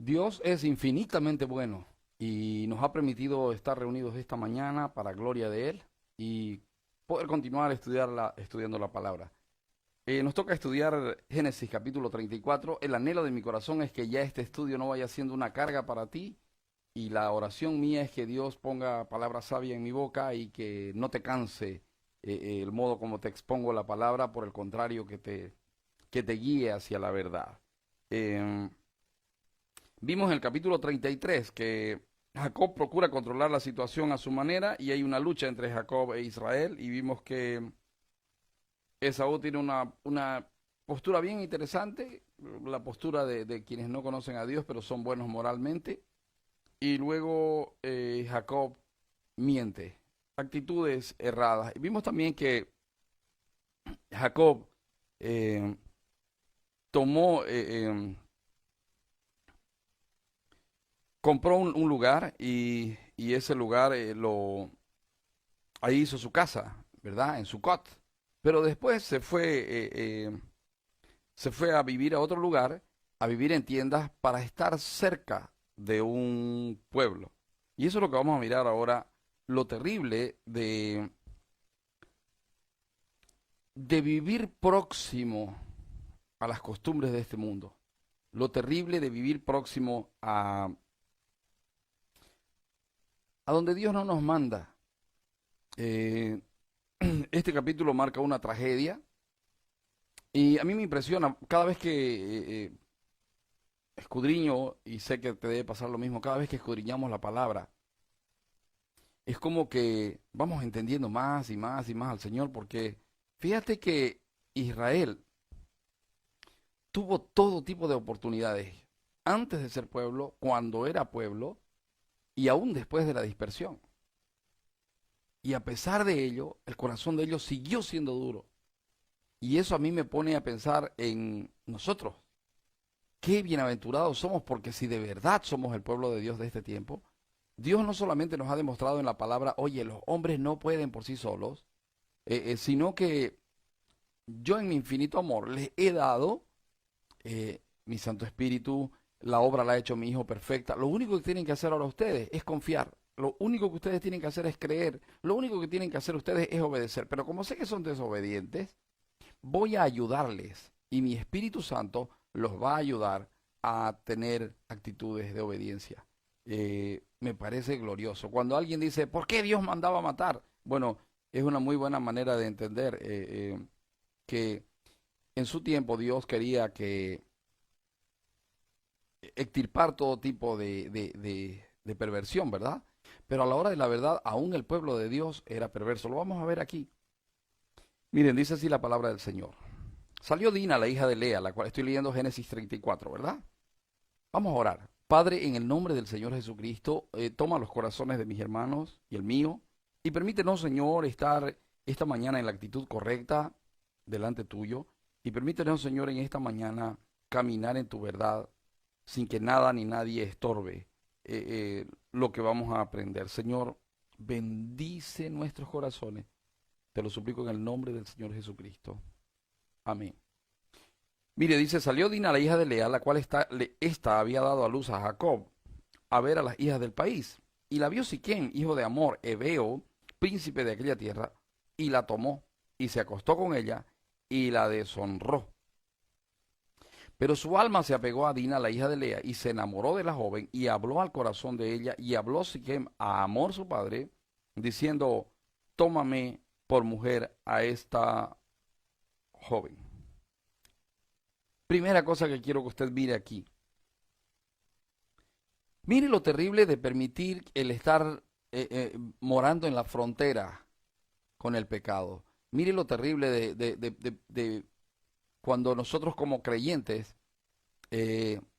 Dios es infinitamente bueno y nos ha permitido estar reunidos esta mañana para gloria de Él y poder continuar estudiando la palabra. Nos toca estudiar Génesis capítulo 34. El anhelo de mi corazón es que ya este estudio no vaya siendo una carga para ti y la oración mía es que Dios ponga palabra sabia en mi boca y que no te canse el modo como te expongo la palabra, por el contrario, que te guíe hacia la verdad. Em, Vimos en el capítulo 33 que Jacob procura controlar la situación a su manera y hay una lucha entre Jacob e Israel, y vimos que Esaú tiene una postura bien interesante, la postura de quienes no conocen a Dios pero son buenos moralmente, y luego Jacob miente, actitudes erradas. Y vimos también que Jacob eh, tomó compró un lugar y ese lugar ahí hizo su casa, ¿verdad? En Sucot. Pero después se fue a vivir a otro lugar, a vivir en tiendas para estar cerca de un pueblo. Y eso es lo que vamos a mirar ahora, lo terrible de vivir próximo a las costumbres de este mundo. Lo terrible de vivir próximo a donde Dios no nos manda. Eh, este capítulo marca una tragedia y a mí me impresiona cada vez que escudriño, y sé que te debe pasar lo mismo, cada vez que escudriñamos la palabra, es como que vamos entendiendo más y más y más al Señor, porque fíjate que Israel tuvo todo tipo de oportunidades antes de ser pueblo, cuando era pueblo y aún después de la dispersión. Y a pesar de ello, el corazón de ellos siguió siendo duro. Y eso a mí me pone a pensar en nosotros. Qué bienaventurados somos, porque si de verdad somos el pueblo de Dios de este tiempo, Dios no solamente nos ha demostrado en la palabra, oye, los hombres no pueden por sí solos, sino que yo en mi infinito amor les he dado mi Santo Espíritu, la obra la ha hecho mi Hijo perfecta. Lo único que tienen que hacer ahora ustedes es confiar. Lo único que ustedes tienen que hacer es creer. Lo único que tienen que hacer ustedes es obedecer. Pero como sé que son desobedientes, voy a ayudarles y mi Espíritu Santo los va a ayudar a tener actitudes de obediencia. Me parece glorioso. Cuando alguien dice, ¿por qué Dios mandaba matar? Bueno, es una muy buena manera de entender que en su tiempo Dios quería que extirpar todo tipo de perversión, ¿verdad? Pero a la hora de la verdad, aún el pueblo de Dios era perverso. Lo vamos a ver aquí. Miren, dice así la palabra del Señor. Salió Dina, la hija de Lea, la cual estoy leyendo Génesis 34, ¿verdad? Vamos a orar. Padre, en el nombre del Señor Jesucristo, toma los corazones de mis hermanos y el mío y permítenos, Señor, estar esta mañana en la actitud correcta delante tuyo, y permítenos, Señor, en esta mañana caminar en tu verdad sin que nada ni nadie estorbe lo que vamos a aprender. Señor, bendice nuestros corazones. Te lo suplico en el nombre del Señor Jesucristo. Amén. Mire, dice, salió Dina, la hija de Lea, la cual esta había dado a luz a Jacob, a ver a las hijas del país. Y la vio Siquem, hijo de Amor, Heveo, príncipe de aquella tierra, y la tomó, y se acostó con ella, y la deshonró. Pero su alma se apegó a Dina, la hija de Lea, y se enamoró de la joven, y habló al corazón de ella, y habló Siquem a Amor su padre, diciendo, tómame por mujer a esta joven. Primera cosa que quiero que usted mire aquí. Mire lo terrible de permitir el estar morando en la frontera con el pecado. Mire lo terrible de cuando nosotros como creyentes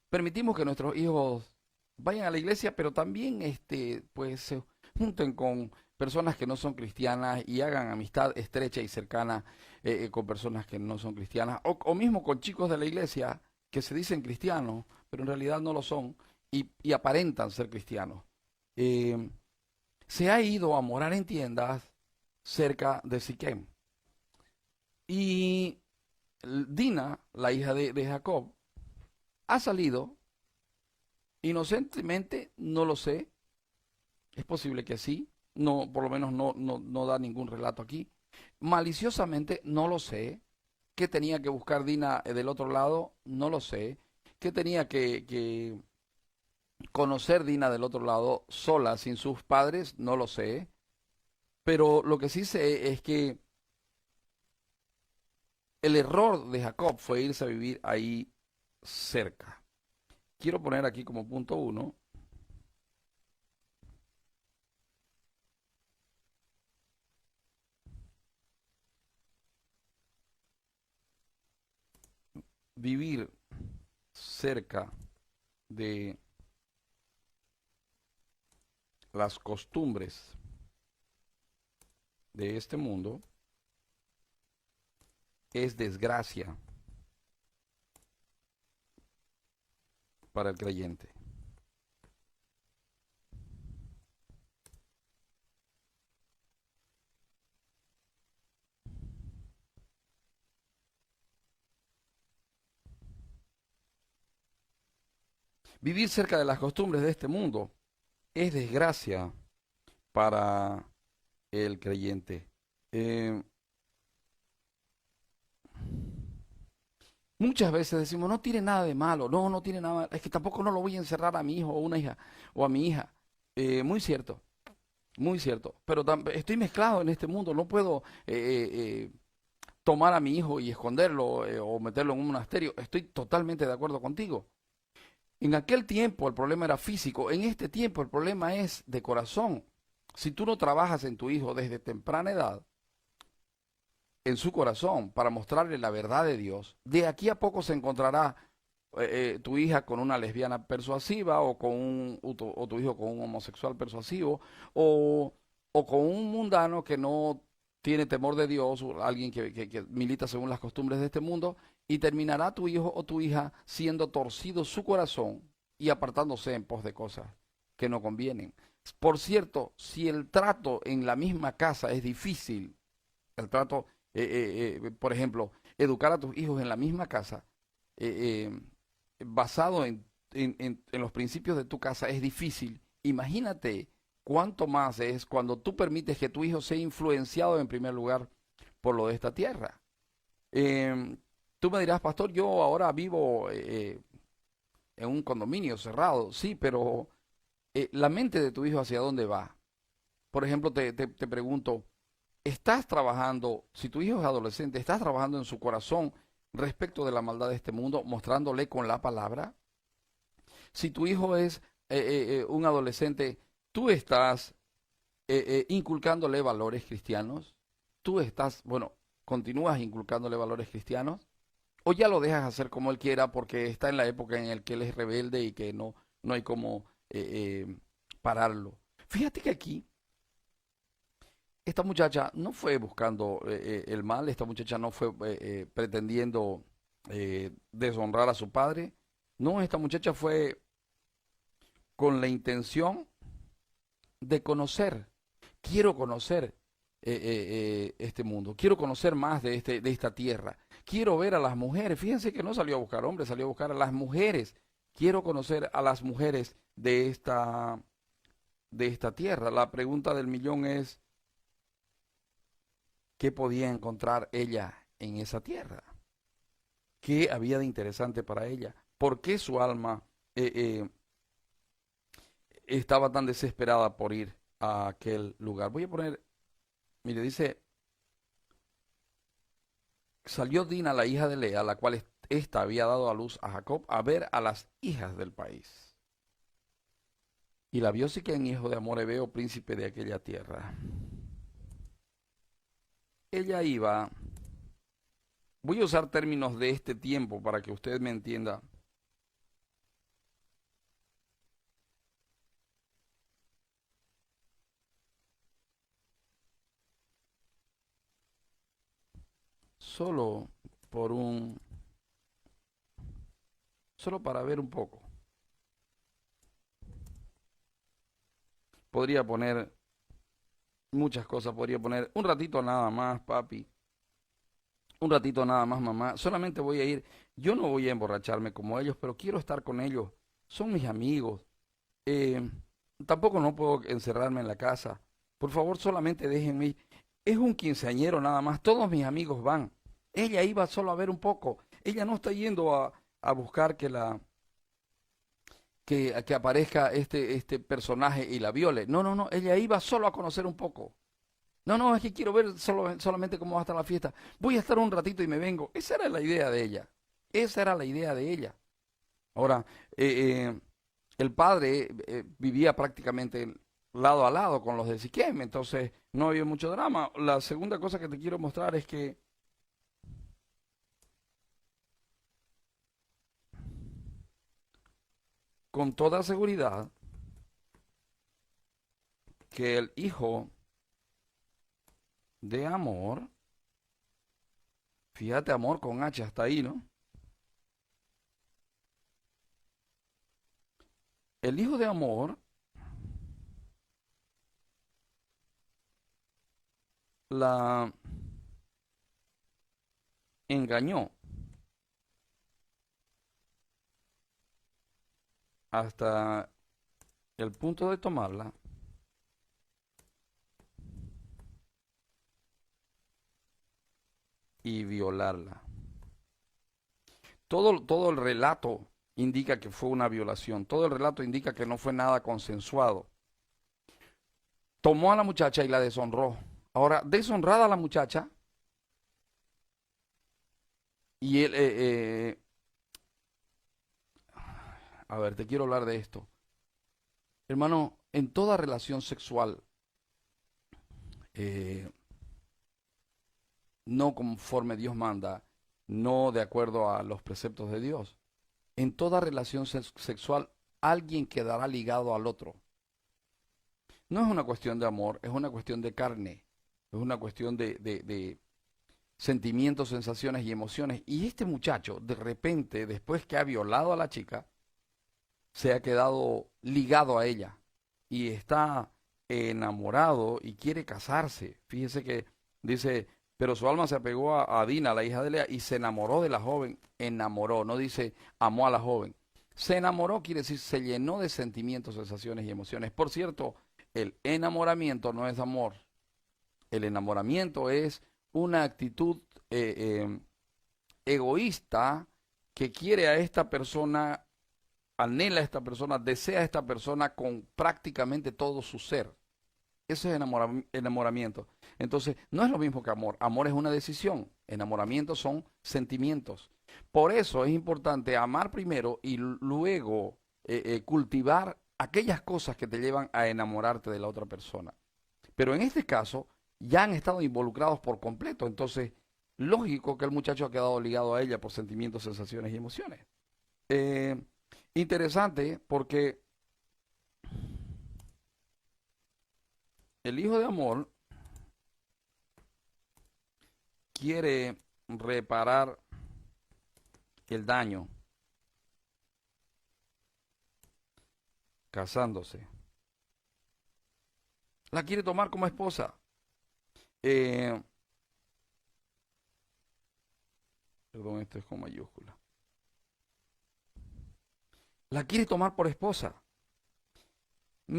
permitimos que nuestros hijos vayan a la iglesia, pero también pues se junten con personas que no son cristianas y hagan amistad estrecha y cercana con personas que no son cristianas, o mismo con chicos de la iglesia que se dicen cristianos, pero en realidad no lo son, y aparentan ser cristianos. Eh, Se ha ido a morar en tiendas cerca de Siquem. Y Dina, la hija de Jacob, ha salido Inocentemente, no lo sé. Es posible que sí. No, por lo menos no da ningún relato aquí. Maliciosamente, no lo sé. ¿Qué tenía que buscar Dina del otro lado? No lo sé. ¿Qué tenía que conocer Dina del otro lado sola, sin sus padres? No lo sé. Pero lo que sí sé es que el error de Jacob fue irse a vivir ahí cerca. Quiero poner aquí como punto uno, vivir cerca de las costumbres de este mundo es desgracia para el creyente. Vivir cerca de las costumbres de este mundo es desgracia para el creyente. Eh, Muchas veces decimos, no tiene nada de malo, no tiene nada, es que tampoco no lo voy a encerrar a mi hijo o una hija o a mi hija. Muy cierto, muy cierto, pero estoy mezclado en este mundo, no puedo tomar a mi hijo y esconderlo o meterlo en un monasterio. Estoy totalmente de acuerdo contigo. En aquel tiempo el problema era físico, en este tiempo el problema es de corazón. Si tú no trabajas en tu hijo desde temprana edad, en su corazón, para mostrarle la verdad de Dios, de aquí a poco se encontrará tu hija con una lesbiana persuasiva o con o tu hijo con un homosexual persuasivo o con un mundano que no tiene temor de Dios, o alguien que milita según las costumbres de este mundo, y terminará tu hijo o tu hija siendo torcido su corazón y apartándose en pos de cosas que no convienen. Por cierto, si el trato en la misma casa es difícil, el trato, por ejemplo, educar a tus hijos en la misma casa, basado en los principios de tu casa, es difícil. Imagínate cuánto más es cuando tú permites que tu hijo sea influenciado en primer lugar por lo de esta tierra. Eh, Tú me dirás, pastor, yo ahora vivo en un condominio cerrado, sí, pero la mente de tu hijo hacia dónde va. Por ejemplo, te pregunto, ¿estás trabajando, si tu hijo es adolescente, estás trabajando en su corazón respecto de la maldad de este mundo, mostrándole con la palabra? Si tu hijo es un adolescente, tú estás inculcándole valores cristianos, tú estás, bueno, continúas inculcándole valores cristianos, o ya lo dejas hacer como él quiera porque está en la época en la que él es rebelde y que no hay como pararlo. Fíjate que aquí esta muchacha no fue buscando el mal, esta muchacha no fue pretendiendo deshonrar a su padre, no, esta muchacha fue con la intención de conocer, quiero conocer este mundo, quiero conocer más de esta tierra, quiero ver a las mujeres, fíjense que no salió a buscar hombres, salió a buscar a las mujeres, quiero conocer a las mujeres de esta tierra. La pregunta del millón es, ¿qué podía encontrar ella en esa tierra? ¿Qué había de interesante para ella? ¿Por qué su alma estaba tan desesperada por ir a aquel lugar? Voy a poner, mire, dice, salió Dina, la hija de Lea, la cual ésta había dado a luz a Jacob, a ver a las hijas del país. Y la vio Siquén, hijo de Amor Hebeo, príncipe de aquella tierra. Ella iba, voy a usar términos de este tiempo para que usted me entienda. Solo por solo para ver un poco. Podría poner muchas cosas, podría poner un ratito nada más, papi, un ratito nada más, mamá. Solamente voy a ir, yo no voy a emborracharme como ellos, pero quiero estar con ellos son mis amigos. Eh, Tampoco no puedo encerrarme en la casa. Por favor, solamente déjenme ir. Es un quinceañero nada más. Todos mis amigos van. Ella iba solo a ver un poco. Ella no está yendo a buscar que aparezca este personaje y la viole. No, no, no. Ella iba solo a conocer un poco. No, no, es que quiero ver solamente cómo va a estar la fiesta. Voy a estar un ratito y me vengo. Esa era la idea de ella. Esa era la idea de ella. Ahora, el padre vivía prácticamente lado a lado con los de Siquem, entonces no había mucho drama. La segunda cosa que te quiero mostrar es que con toda seguridad que el hijo de Amor, fíjate, Amor con H hasta ahí, ¿no? El hijo de Amor la engañó hasta el punto de tomarla y violarla. Todo el relato indica que fue una violación. Todo el relato indica que no fue nada consensuado. Tomó a la muchacha y la deshonró. Ahora, deshonrada la muchacha, y él, a ver, te quiero hablar de esto. Hermano, en toda relación sexual, eh, no conforme Dios manda, no de acuerdo a los preceptos de Dios, en toda relación sexual, alguien quedará ligado al otro. No es una cuestión de amor, es una cuestión de carne, es una cuestión de sentimientos, sensaciones y emociones. Y este muchacho, de repente, después que ha violado a la chica, se ha quedado ligado a ella y está enamorado y quiere casarse. Fíjese que dice, pero su alma se apegó a Dina, la hija de Lea, y se enamoró de la joven. Enamoró, no dice amó a la joven. Se enamoró quiere decir se llenó de sentimientos, sensaciones y emociones. Por cierto, el enamoramiento no es amor. El enamoramiento es una actitud egoísta que quiere a esta persona, anhela a esta persona, desea a esta persona con prácticamente todo su ser. Eso es enamoramiento. Entonces, no es lo mismo que amor. Amor es una decisión. Enamoramiento son sentimientos. Por eso es importante amar primero y luego cultivar aquellas cosas que te llevan a enamorarte de la otra persona. Pero en este caso, ya han estado involucrados por completo. Entonces, lógico que el muchacho ha quedado ligado a ella por sentimientos, sensaciones y emociones. Eh, Interesante porque el hijo de Amor quiere reparar el daño casándose. La quiere tomar como esposa. Eh, Perdón, esto es con mayúscula. La quiere tomar por esposa.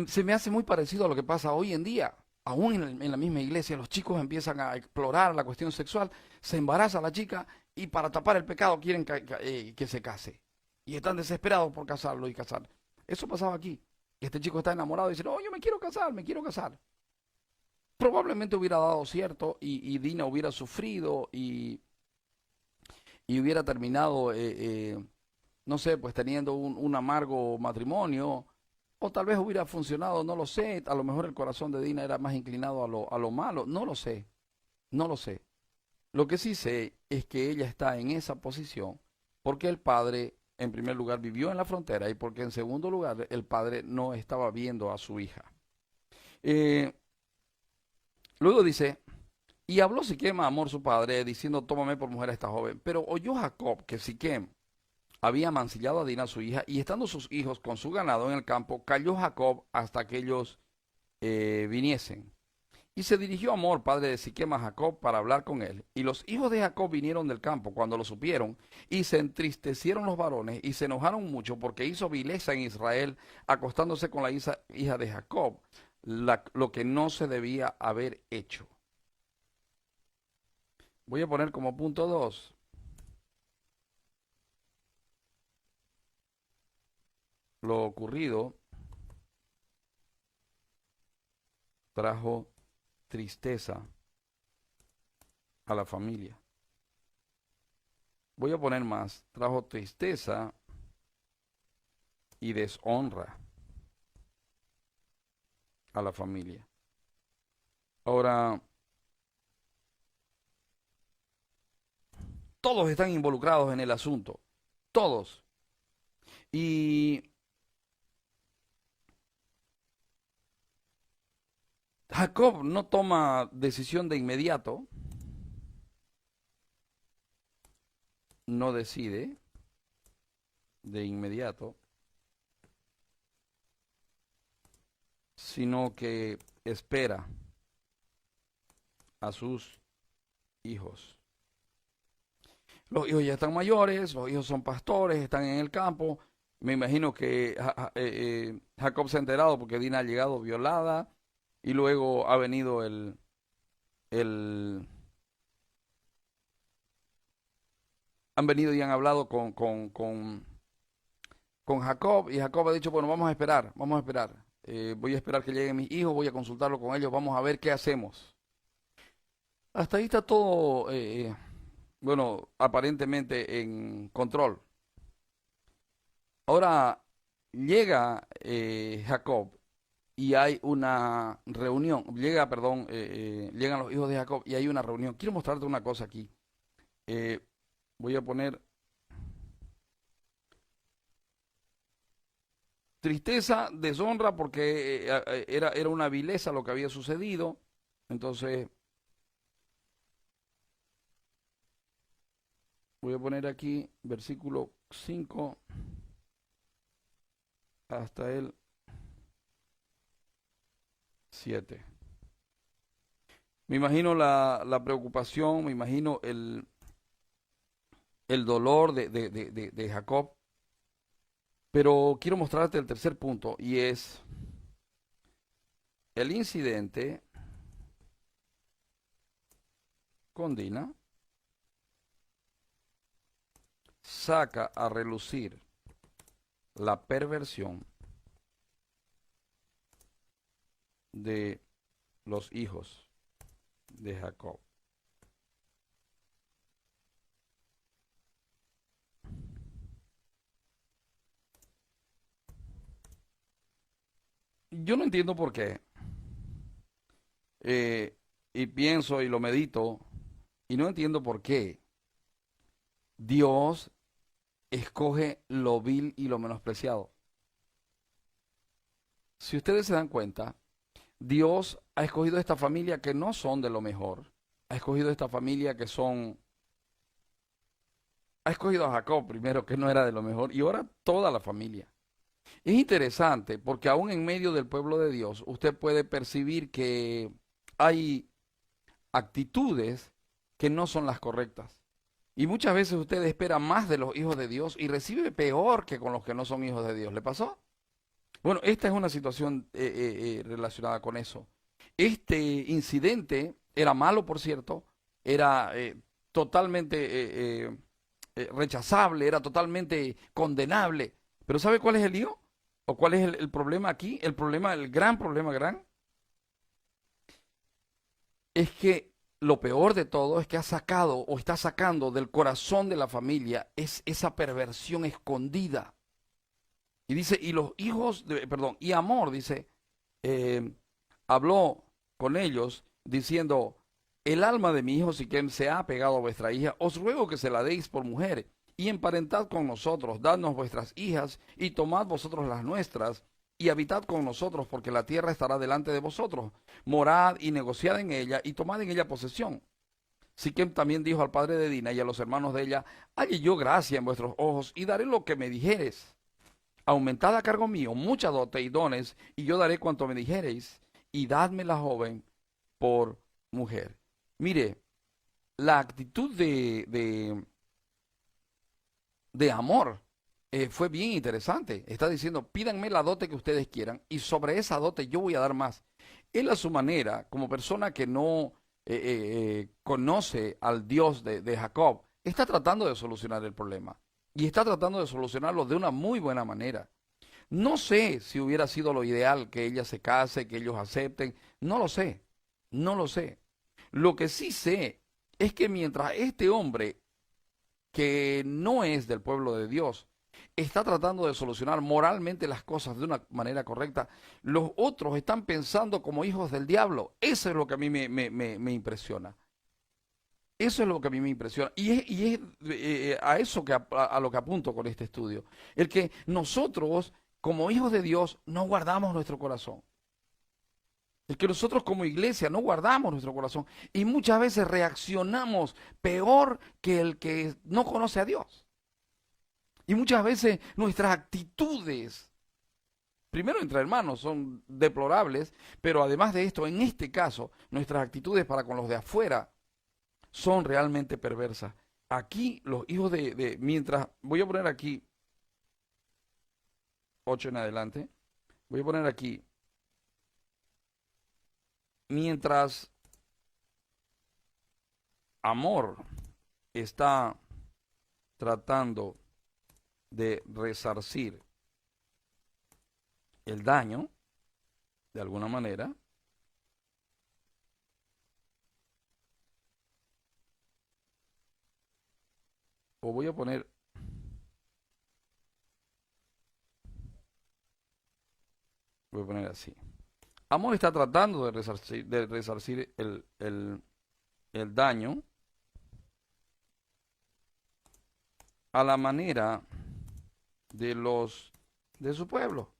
Se me hace muy parecido a lo que pasa hoy en día. Aún en la misma iglesia, los chicos empiezan a explorar la cuestión sexual, se embaraza la chica y para tapar el pecado quieren que se case. Y están desesperados por casarlo y casar. Eso pasaba aquí. Este chico está enamorado y dice, no, yo me quiero casar, me quiero casar. Probablemente hubiera dado cierto y Dina hubiera sufrido y hubiera terminado, no sé, pues teniendo un amargo matrimonio. O tal vez hubiera funcionado, no lo sé. A lo mejor el corazón de Dina era más inclinado a lo malo. No lo sé. No lo sé. Lo que sí sé es que ella está en esa posición porque el padre, en primer lugar, vivió en la frontera y porque en segundo lugar, el padre no estaba viendo a su hija. Eh, Luego dice, y habló Siquem a Amor su padre, diciendo, tómame por mujer a esta joven. Pero oyó Jacob que Siquem había mancillado a Dina su hija, y estando sus hijos con su ganado en el campo, cayó Jacob hasta que ellos viniesen. Y se dirigió Amor, padre de Siquem, a Jacob para hablar con él. Y los hijos de Jacob vinieron del campo cuando lo supieron, y se entristecieron los varones y se enojaron mucho porque hizo vileza en Israel, acostándose con la hija de Jacob, lo que no se debía haber hecho. Voy a poner como punto 2. Lo ocurrido trajo tristeza a la familia. Voy a poner más. Trajo tristeza y deshonra a la familia. Ahora, todos están involucrados en el asunto. Todos. Y Jacob no toma decisión de inmediato. No decide de inmediato, sino que espera a sus hijos. Los hijos ya están mayores, los hijos son pastores, están en el campo. Me imagino que Jacob se ha enterado porque Dina ha llegado violada y luego ha venido han venido y han hablado con Jacob, y Jacob ha dicho, bueno, vamos a esperar, vamos a esperar. Voy a esperar que lleguen mis hijos, voy a consultarlo con ellos, vamos a ver qué hacemos. Hasta ahí está todo, bueno, aparentemente en control. Ahora llega Jacob y hay una reunión, llegan los hijos de Jacob y hay una reunión. Quiero mostrarte una cosa aquí. Voy a poner tristeza, deshonra, porque era una vileza lo que había sucedido. Entonces, voy a poner aquí versículo 5 hasta el 7. Me imagino la preocupación, me imagino el dolor de Jacob. Pero quiero mostrarte el tercer punto, y es el incidente con Dina saca a relucir la perversión de los hijos de Jacob. Yo no entiendo por qué. Y pienso y lo medito, y no entiendo por qué Dios escoge lo vil y lo menospreciado. Si ustedes se dan cuenta, Dios ha escogido esta familia que no son de lo mejor. Ha escogido esta familia que son... Ha escogido a Jacob primero, que no era de lo mejor, y ahora toda la familia. Es interesante porque aún en medio del pueblo de Dios, usted puede percibir que hay actitudes que no son las correctas. Y muchas veces usted espera más de los hijos de Dios y recibe peor que con los que no son hijos de Dios. ¿Le pasó? Bueno, esta es una situación relacionada con eso. Este incidente era malo, por cierto, era totalmente rechazable, era totalmente condenable. Pero ¿sabe cuál es el lío? ¿O cuál es el problema aquí? El problema, el gran problema, es que lo peor de todo es que ha sacado o está sacando del corazón de la familia es esa perversión escondida. Y dice, y los hijos, y Amor, dice, habló con ellos diciendo, el alma de mi hijo Siquem se ha apegado a vuestra hija, os ruego que se la deis por mujer y emparentad con nosotros, dadnos vuestras hijas y tomad vosotros las nuestras y habitad con nosotros, porque la tierra estará delante de vosotros. Morad y negociad en ella y tomad en ella posesión. Siquem también dijo al padre de Dina y a los hermanos de ella, halle yo gracia en vuestros ojos y daré lo que me dijeres. Aumentad a cargo mío mucha dote y dones, y yo daré cuanto me dijereis, y dadme la joven por mujer. Mire, la actitud de amor fue bien interesante. Está diciendo, pídanme la dote que ustedes quieran y sobre esa dote yo voy a dar más. Él a su manera, como persona que no conoce al Dios de Jacob, está tratando de solucionar el problema y está tratando de solucionarlo de una muy buena manera. No sé si hubiera sido lo ideal que ella se case, que ellos acepten, no lo sé, no lo sé. Lo que sí sé es que mientras este hombre que no es del pueblo de Dios, está tratando de solucionar moralmente las cosas de una manera correcta, los otros están pensando como hijos del diablo. Eso es lo que a mí me impresiona. Eso es lo que a mí me impresiona. Y es a eso que a lo que apunto con este estudio. El que nosotros, como hijos de Dios, no guardamos nuestro corazón. El que nosotros como iglesia no guardamos nuestro corazón y muchas veces reaccionamos peor que el que no conoce a Dios. Y muchas veces nuestras actitudes, primero entre hermanos, son deplorables, pero además de esto, en este caso, nuestras actitudes para con los de afuera son realmente perversas. Aquí los hijos mientras, voy a poner aquí 8 en adelante, voy a poner aquí, mientras amor está tratando de resarcir el daño, de alguna manera, o voy a poner así. Amor está tratando de resarcir el daño a la manera de su pueblo.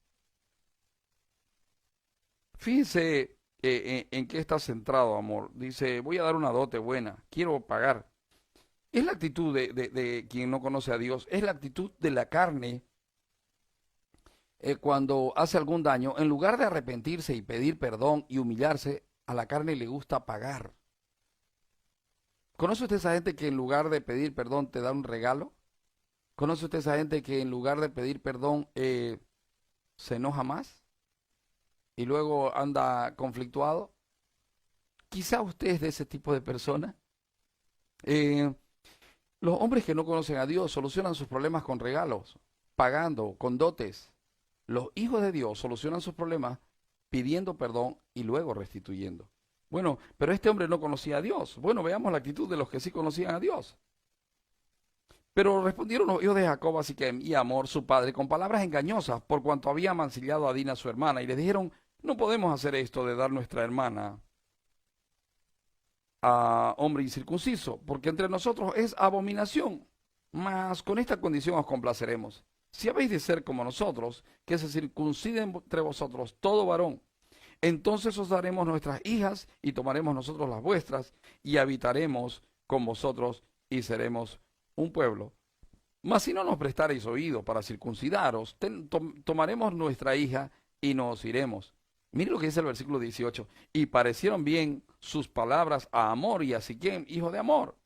Fíjense en qué está centrado amor. Dice, voy a dar una dote buena, quiero pagar. Es la actitud de quien no conoce a Dios, es la actitud de la carne cuando hace algún daño, en lugar de arrepentirse y pedir perdón y humillarse, a la carne le gusta pagar. ¿Conoce usted esa gente que en lugar de pedir perdón te da un regalo? ¿Conoce usted esa gente que en lugar de pedir perdón se enoja más y luego anda conflictuado? Quizá usted es de ese tipo de persona. Eh, los hombres que no conocen a Dios solucionan sus problemas con regalos, pagando, con dotes. Los hijos de Dios solucionan sus problemas pidiendo perdón y luego restituyendo. Bueno, pero este hombre no conocía a Dios. Bueno, veamos la actitud de los que sí conocían a Dios. Pero respondieron los hijos de Jacob a Siquem y a Hamor, su padre, con palabras engañosas, por cuanto había mancillado a Dina, su hermana, y les dijeron, no podemos hacer esto de dar nuestra hermana a hombre incircunciso, porque entre nosotros es abominación. Mas con esta condición os complaceremos. Si habéis de ser como nosotros, que se circuncide entre vosotros todo varón, entonces os daremos nuestras hijas y tomaremos nosotros las vuestras y habitaremos con vosotros y seremos un pueblo. Mas si no nos prestareis oído para circuncidaros, tomaremos nuestra hija y nos iremos. Mire lo que dice el versículo 18. Y parecieron bien sus palabras a Amor y a Siquem, hijo de Amor.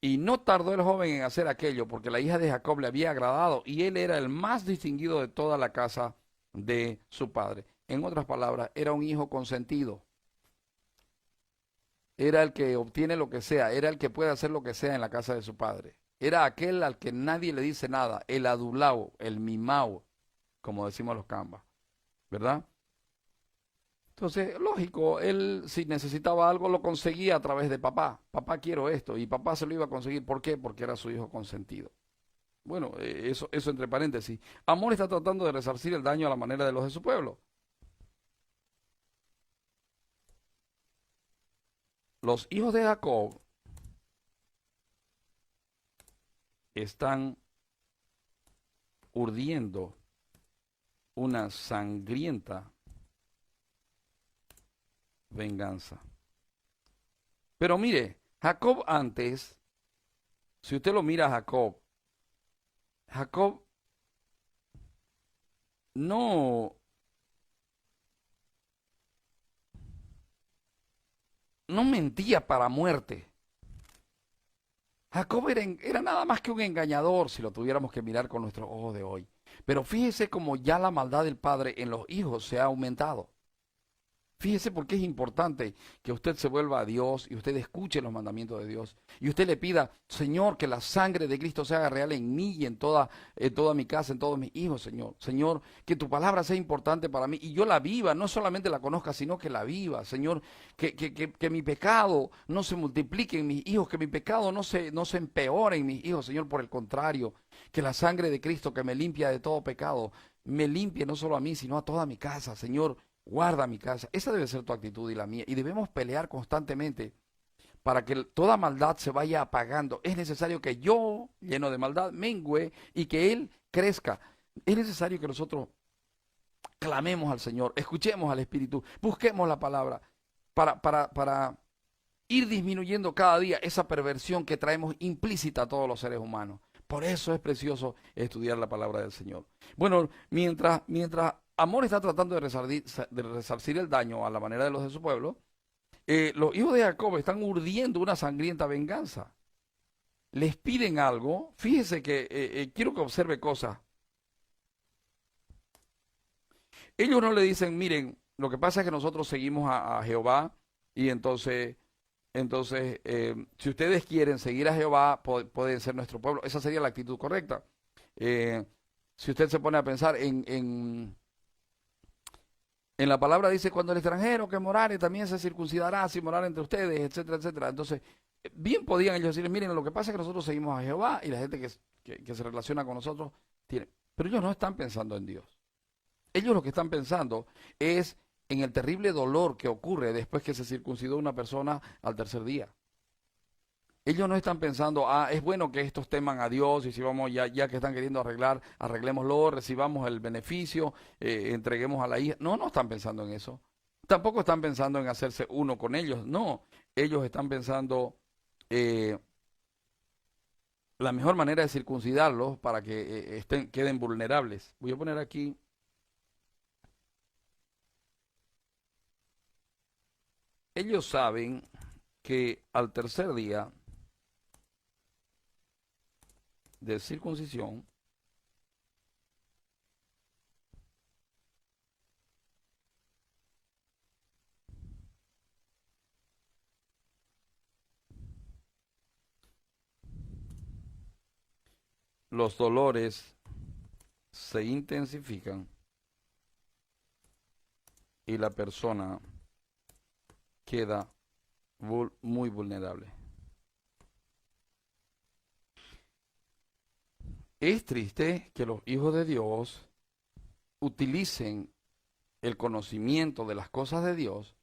Y no tardó el joven en hacer aquello, porque la hija de Jacob le había agradado y él era el más distinguido de toda la casa de su padre. En otras palabras, era un hijo consentido. Era el que obtiene lo que sea, era el que puede hacer lo que sea en la casa de su padre. Era aquel al que nadie le dice nada, el adulao, el mimao, como decimos los cambas, ¿verdad? Entonces, lógico, él si necesitaba algo lo conseguía a través de papá. Papá, quiero esto. Y papá se lo iba a conseguir. ¿Por qué? Porque era su hijo consentido. Bueno, eso entre paréntesis. Amor está tratando de resarcir el daño a la manera de los de su pueblo. Los hijos de Jacob están urdiendo una sangrienta venganza. Pero mire, Jacob antes, si usted lo mira a Jacob, Jacob no, no mentía para muerte. Jacob era nada más que un engañador si lo tuviéramos que mirar con nuestros ojos de hoy. Pero fíjese cómo ya la maldad del padre en los hijos se ha aumentado. Fíjese por qué es importante que usted se vuelva a Dios y usted escuche los mandamientos de Dios. Y usted le pida, Señor, que la sangre de Cristo se haga real en mí y en toda mi casa, en todos mis hijos, Señor. Señor, que tu palabra sea importante para mí y yo la viva, no solamente la conozca, sino que la viva. Señor, que mi pecado no se multiplique en mis hijos, que mi pecado no se empeore en mis hijos, Señor, por el contrario. Que la sangre de Cristo que me limpia de todo pecado, me limpie no solo a mí, sino a toda mi casa, Señor. Guarda mi casa. Esa debe ser tu actitud y la mía. Y debemos pelear constantemente para que toda maldad se vaya apagando. Es necesario que yo, lleno de maldad, mengüe y que Él crezca. Es necesario que nosotros clamemos al Señor, escuchemos al Espíritu, busquemos la palabra para ir disminuyendo cada día esa perversión que traemos implícita a todos los seres humanos. Por eso es precioso estudiar la palabra del Señor. Bueno, mientras Amor está tratando de resarcir el daño a la manera de los de su pueblo, los hijos de Jacob están urdiendo una sangrienta venganza. Les piden algo. Fíjese que quiero que observe cosas. Ellos no le dicen, miren, lo que pasa es que nosotros seguimos a Jehová y entonces, si ustedes quieren seguir a Jehová, pueden ser nuestro pueblo. Esa sería la actitud correcta. Eh, si usted se pone a pensar en la palabra dice, cuando el extranjero que morare también se circuncidará si morar entre ustedes, etcétera, etcétera. Entonces, bien podían ellos decirles, miren, lo que pasa es que nosotros seguimos a Jehová y la gente que se relaciona con nosotros tiene. Pero ellos no están pensando en Dios. Ellos lo que están pensando es en el terrible dolor que ocurre después que se circuncidó una persona al tercer día. Ellos no están pensando, es bueno que estos teman a Dios y si vamos, ya que están queriendo arreglar, arreglémoslo, recibamos el beneficio, entreguemos a la hija. No, no están pensando en eso. Tampoco están pensando en hacerse uno con ellos. No, ellos están pensando la mejor manera de circuncidarlos para que queden vulnerables. Voy a poner aquí. Ellos saben que al tercer día de circuncisión, los dolores se intensifican y la persona queda muy vulnerable. Es triste que los hijos de Dios utilicen el conocimiento de las cosas de Dios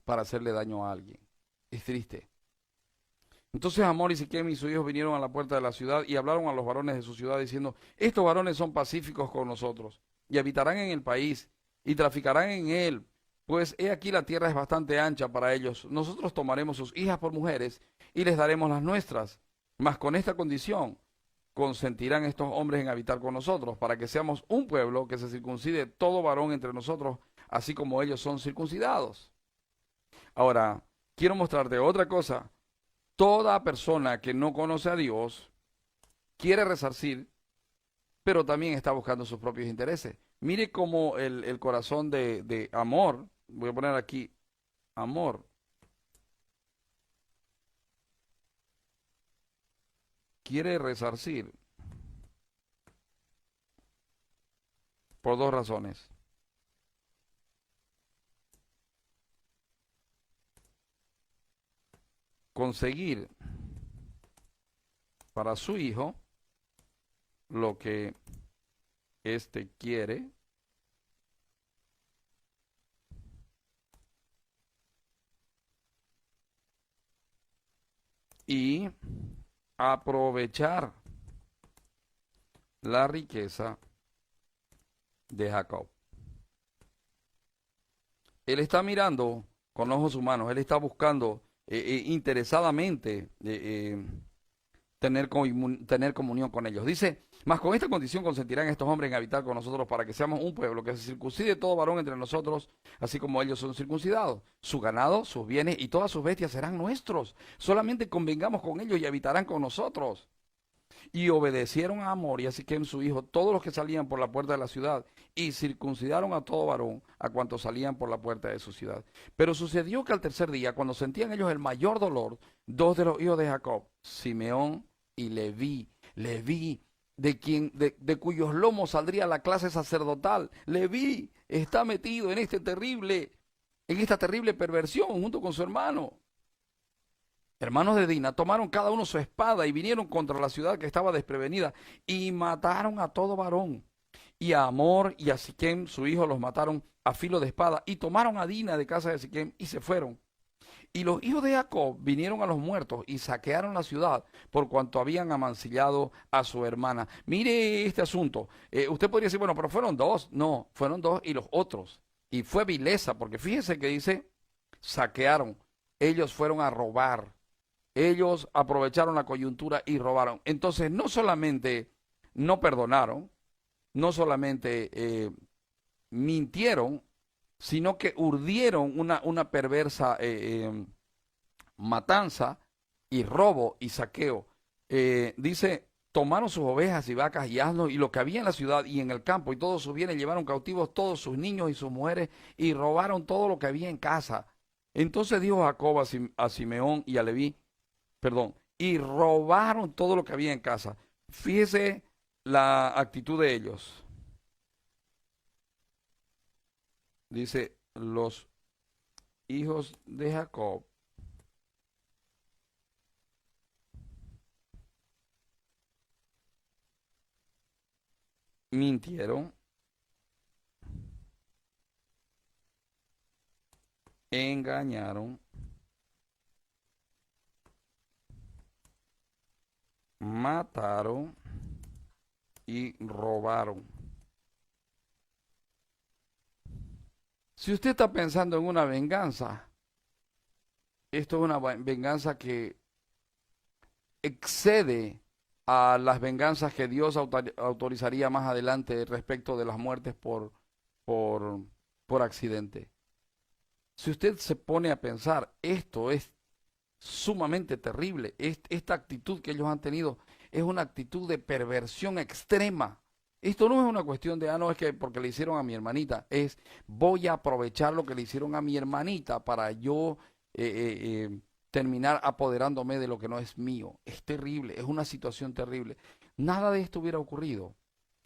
para hacerle daño a alguien. Es triste. Entonces Amor y Siquem y sus hijos vinieron a la puerta de la ciudad y hablaron a los varones de su ciudad diciendo, estos varones son pacíficos con nosotros y habitarán en el país y traficarán en él, pues he aquí la tierra es bastante ancha para ellos. Nosotros tomaremos sus hijas por mujeres y les daremos las nuestras, mas con esta condición consentirán estos hombres en habitar con nosotros, para que seamos un pueblo que se circuncide todo varón entre nosotros, así como ellos son circuncidados. Ahora, quiero mostrarte otra cosa. Toda persona que no conoce a Dios quiere resarcir, pero también está buscando sus propios intereses. Mire cómo el corazón de Amor, voy a poner aquí, Amor, quiere resarcir por dos razones. Conseguir para su hijo lo que éste quiere y aprovechar la riqueza de Jacob. Él está mirando con ojos humanos, él está buscando interesadamente tener comunión con ellos. Dice, mas con esta condición consentirán estos hombres en habitar con nosotros para que seamos un pueblo, que se circuncide todo varón entre nosotros, así como ellos son circuncidados. Su ganado, sus bienes y todas sus bestias serán nuestros. Solamente convengamos con ellos y habitarán con nosotros. Y obedecieron a Amor y a Siquem su hijo, todos los que salían por la puerta de la ciudad, y circuncidaron a todo varón, a cuantos salían por la puerta de su ciudad. Pero sucedió que al tercer día, cuando sentían ellos el mayor dolor, dos de los hijos de Jacob, Simeón y Leví, de cuyos lomos saldría la clase sacerdotal, Leví está metido en en esta terrible perversión junto con su hermano. Hermanos de Dina, tomaron cada uno su espada y vinieron contra la ciudad que estaba desprevenida y mataron a todo varón. Y a Amor y a Siquem, su hijo, los mataron a filo de espada y tomaron a Dina de casa de Siquem y se fueron. Y los hijos de Jacob vinieron a los muertos y saquearon la ciudad por cuanto habían amancillado a su hermana. Mire este asunto. Usted podría decir, bueno, pero fueron dos. No, fueron dos y los otros. Y fue vileza, porque fíjense que dice, saquearon. Ellos fueron a robar. Ellos aprovecharon la coyuntura y robaron. Entonces, no solamente no perdonaron, no solamente mintieron, sino que urdieron una perversa matanza y robo y saqueo. Dice, tomaron sus ovejas y vacas y asnos y lo que había en la ciudad y en el campo y todos sus bienes, llevaron cautivos todos sus niños y sus mujeres y robaron todo lo que había en casa. Entonces dijo Jacob a Simeón y a Leví, y robaron todo lo que había en casa. Fíjese la actitud de ellos. Dice, los hijos de Jacob mintieron, engañaron, mataron y robaron. Si usted está pensando en una venganza, esto es una venganza que excede a las venganzas que Dios autorizaría más adelante respecto de las muertes por, por accidente. Si usted se pone a pensar, esto es sumamente terrible. Esta actitud que ellos han tenido es una actitud de perversión extrema. Esto no es una cuestión de, no, es que porque le hicieron a mi hermanita, es voy a aprovechar lo que le hicieron a mi hermanita para yo terminar apoderándome de lo que no es mío. Es terrible, es una situación terrible. Nada de esto hubiera ocurrido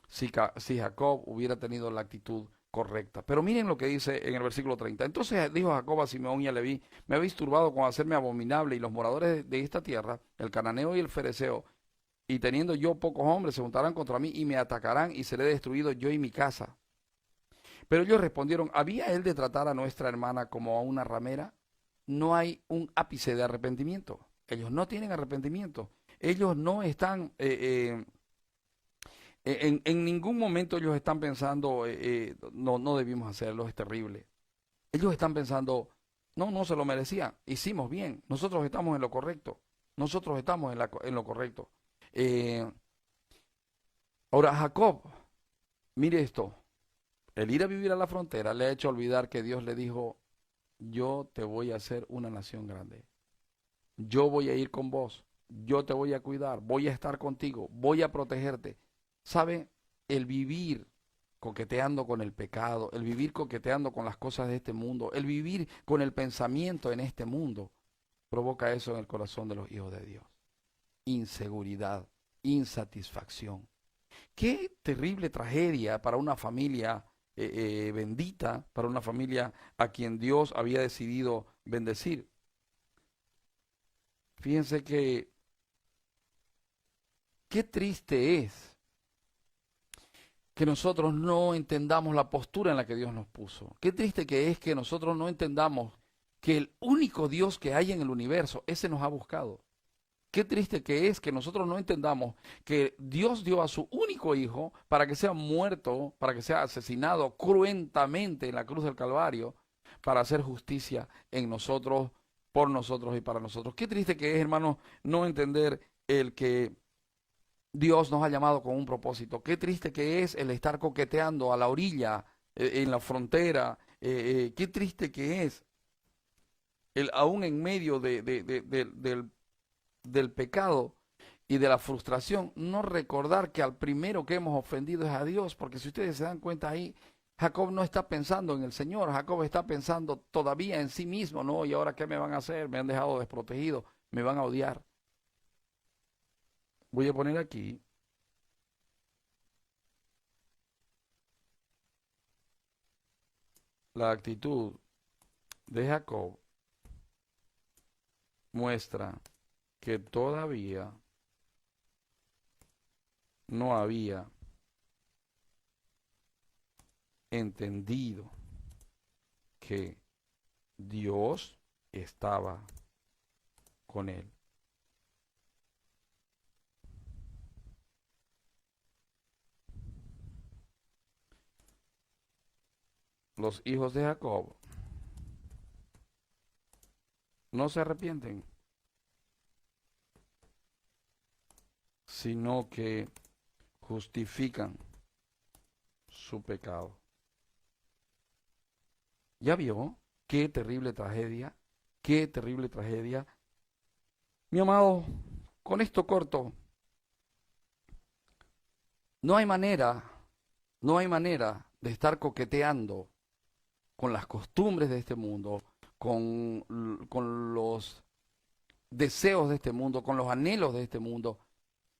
si Jacob hubiera tenido la actitud correcta. Pero miren lo que dice en el versículo 30. Entonces dijo Jacob a Simeón y a Leví, me habéis turbado con hacerme abominable y los moradores de esta tierra, el cananeo y el fereceo, y teniendo yo pocos hombres, se juntarán contra mí y me atacarán y seré destruido yo y mi casa. Pero ellos respondieron, ¿había él de tratar a nuestra hermana como a una ramera? No hay un ápice de arrepentimiento. Ellos no tienen arrepentimiento. Ellos no están... en ningún momento ellos están pensando, no debimos hacerlo, es terrible. Ellos están pensando, no se lo merecían, hicimos bien, nosotros estamos en lo correcto, nosotros estamos en lo correcto. Ahora Jacob, mire esto, el ir a vivir a la frontera le ha hecho olvidar que Dios le dijo, yo te voy a hacer una nación grande, yo voy a ir con vos, yo te voy a cuidar, voy a estar contigo, voy a protegerte. ¿Sabe? El vivir coqueteando con el pecado, el vivir coqueteando con las cosas de este mundo, el vivir con el pensamiento en este mundo, provoca eso en el corazón de los hijos de Dios. Inseguridad, insatisfacción. Qué terrible tragedia para una familia bendita, para una familia a quien Dios había decidido bendecir. Fíjense que qué triste es que nosotros no entendamos la postura en la que Dios nos puso. Qué triste que es que nosotros no entendamos que el único Dios que hay en el universo, ese nos ha buscado. Qué triste que es que nosotros no entendamos que Dios dio a su único hijo para que sea muerto, para que sea asesinado cruentamente en la cruz del Calvario, para hacer justicia en nosotros, por nosotros y para nosotros. Qué triste que es, hermanos, no entender el que Dios nos ha llamado con un propósito. Qué triste que es el estar coqueteando a la orilla, en la frontera. Qué triste que es aún en medio del pecado y de la frustración, no recordar que al primero que hemos ofendido es a Dios, porque si ustedes se dan cuenta ahí, Jacob no está pensando en el Señor, Jacob está pensando todavía en sí mismo, ¿no? ¿Y ahora qué me van a hacer? Me han dejado desprotegido, me van a odiar. Voy a poner aquí la actitud de Jacob muestra que todavía no había entendido que Dios estaba con él. Los hijos de Jacob no se arrepienten, sino que justifican su pecado. ¿Ya vio? Qué terrible tragedia, qué terrible tragedia. Mi amado, con esto corto, no hay manera, no hay manera de estar coqueteando con las costumbres de este mundo, con los deseos de este mundo, con los anhelos de este mundo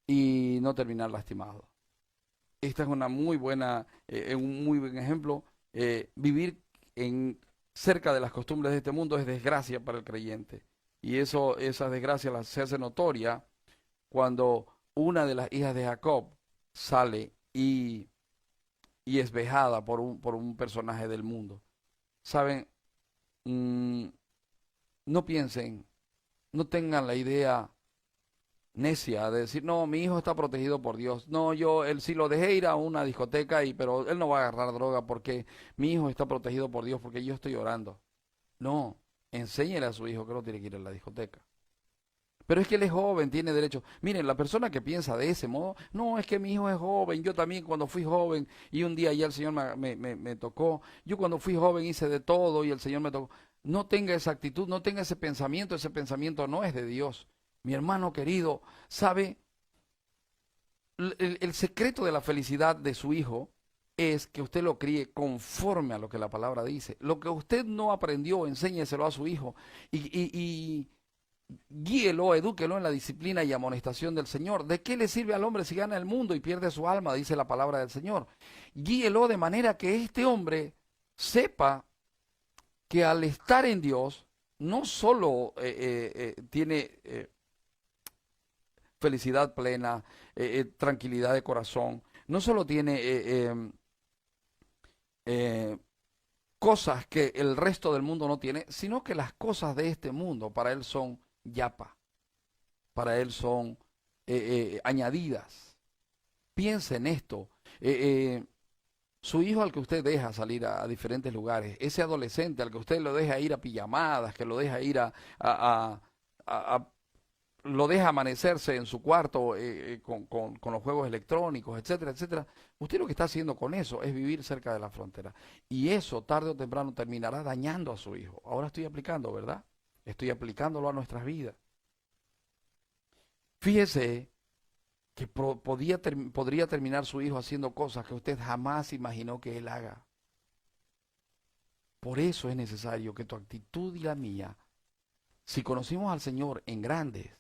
y no terminar lastimado. Esta es una muy buena, un muy buen ejemplo. Vivir cerca de las costumbres de este mundo es desgracia para el creyente. Y esa desgracia se hace notoria cuando una de las hijas de Jacob sale y es vejada por un personaje del mundo. Saben, mm, no piensen, no tengan la idea necia de decir, no, mi hijo está protegido por Dios. No, él sí lo dejé ir a una discoteca, pero él no va a agarrar droga porque mi hijo está protegido por Dios porque yo estoy orando. No, enséñele a su hijo que no tiene que ir a la discoteca. Pero es que él es joven, tiene derecho. Miren, la persona que piensa de ese modo, no, es que mi hijo es joven, yo también cuando fui joven y un día ya el Señor me tocó, yo cuando fui joven hice de todo y el Señor me tocó. No tenga esa actitud, no tenga ese pensamiento no es de Dios. Mi hermano querido, ¿sabe? El secreto de la felicidad de su hijo es que usted lo críe conforme a lo que la palabra dice. Lo que usted no aprendió, enséñeselo a su hijo y guíelo, edúquelo en la disciplina y amonestación del Señor. ¿De qué le sirve al hombre si gana el mundo y pierde su alma? Dice la palabra del Señor. Guíelo de manera que este hombre sepa que al estar en Dios, no solo tiene felicidad plena, tranquilidad de corazón, no solo tiene eh, cosas que el resto del mundo no tiene, sino que las cosas de este mundo para él son yapa, para él son añadidas. Piense en esto. Su hijo al que usted deja salir a diferentes lugares, ese adolescente al que usted lo deja ir a pijamadas, que lo deja ir a lo deja amanecerse en su cuarto con los juegos electrónicos, etcétera, etcétera. Usted lo que está haciendo con eso es vivir cerca de la frontera. Y eso tarde o temprano terminará dañando a su hijo. Ahora estoy aplicando, ¿verdad? Estoy aplicándolo a nuestras vidas. Fíjese que podría terminar su hijo haciendo cosas que usted jamás imaginó que él haga. Por eso es necesario que tu actitud y la mía, si conocimos al Señor en grandes,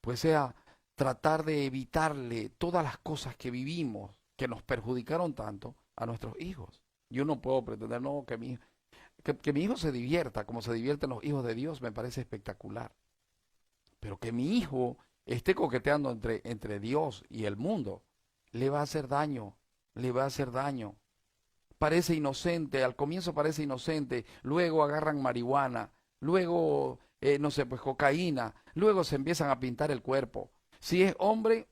pues sea tratar de evitarle todas las cosas que vivimos, que nos perjudicaron tanto a nuestros hijos. Yo no puedo pretender, no, que mi hijo se divierta como se divierten los hijos de Dios, me parece espectacular. Pero que mi hijo esté coqueteando entre Dios y el mundo, le va a hacer daño, le va a hacer daño. Parece inocente, al comienzo parece inocente, luego agarran marihuana, luego, no sé, pues cocaína, luego se empiezan a pintar el cuerpo. Si es hombre,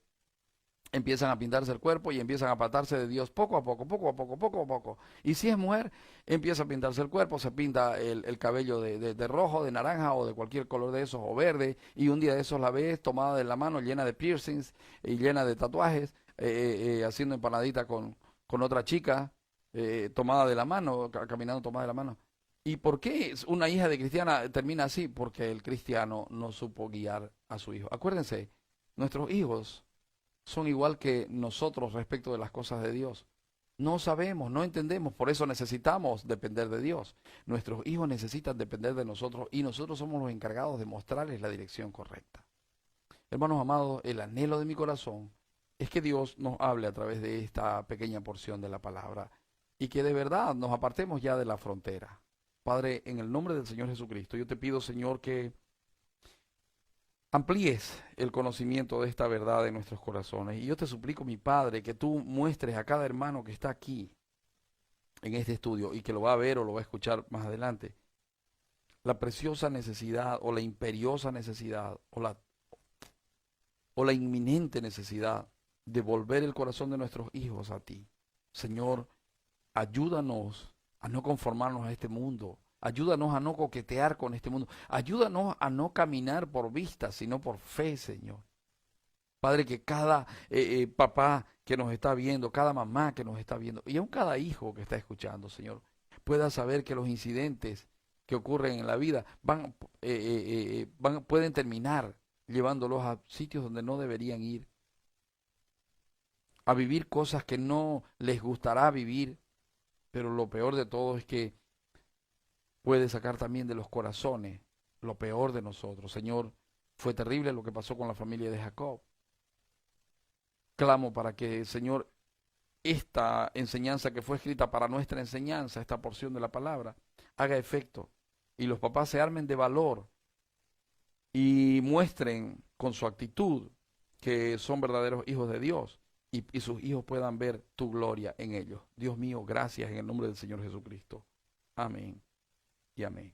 empiezan a pintarse el cuerpo y empiezan a apartarse de Dios poco a poco, poco a poco, poco a poco. Y si es mujer, empieza a pintarse el cuerpo, se pinta el cabello de rojo, de naranja o de cualquier color de esos, o verde, y un día de esos la ves tomada de la mano, llena de piercings y llena de tatuajes, haciendo empanadita con otra chica, tomada de la mano, caminando tomada de la mano. ¿Y por qué una hija de cristiana termina así? Porque el cristiano no supo guiar a su hijo. Acuérdense, nuestros hijos son igual que nosotros respecto de las cosas de Dios. No sabemos, no entendemos, por eso necesitamos depender de Dios. Nuestros hijos necesitan depender de nosotros y nosotros somos los encargados de mostrarles la dirección correcta. Hermanos amados, el anhelo de mi corazón es que Dios nos hable a través de esta pequeña porción de la palabra y que de verdad nos apartemos ya de la frontera. Padre, en el nombre del Señor Jesucristo, yo te pido, Señor, que amplíes el conocimiento de esta verdad en nuestros corazones. Y yo te suplico, mi Padre, que tú muestres a cada hermano que está aquí en este estudio y que lo va a ver o lo va a escuchar más adelante, la preciosa necesidad o la imperiosa necesidad o la inminente necesidad de volver el corazón de nuestros hijos a ti. Señor, ayúdanos a no conformarnos a este mundo. Ayúdanos a no coquetear con este mundo. Ayúdanos a no caminar por vista, sino por fe, Señor. Padre, que cada papá que nos está viendo, cada mamá que nos está viendo, y aun cada hijo que está escuchando, Señor, pueda saber que los incidentes que ocurren en la vida pueden terminar llevándolos a sitios donde no deberían ir, a vivir cosas que no les gustará vivir, pero lo peor de todo es que puede sacar también de los corazones lo peor de nosotros. Señor, fue terrible lo que pasó con la familia de Jacob. Clamo para que, Señor, esta enseñanza que fue escrita para nuestra enseñanza, esta porción de la palabra, haga efecto y los papás se armen de valor y muestren con su actitud que son verdaderos hijos de Dios y sus hijos puedan ver tu gloria en ellos. Dios mío, gracias en el nombre del Señor Jesucristo. Amén y amén.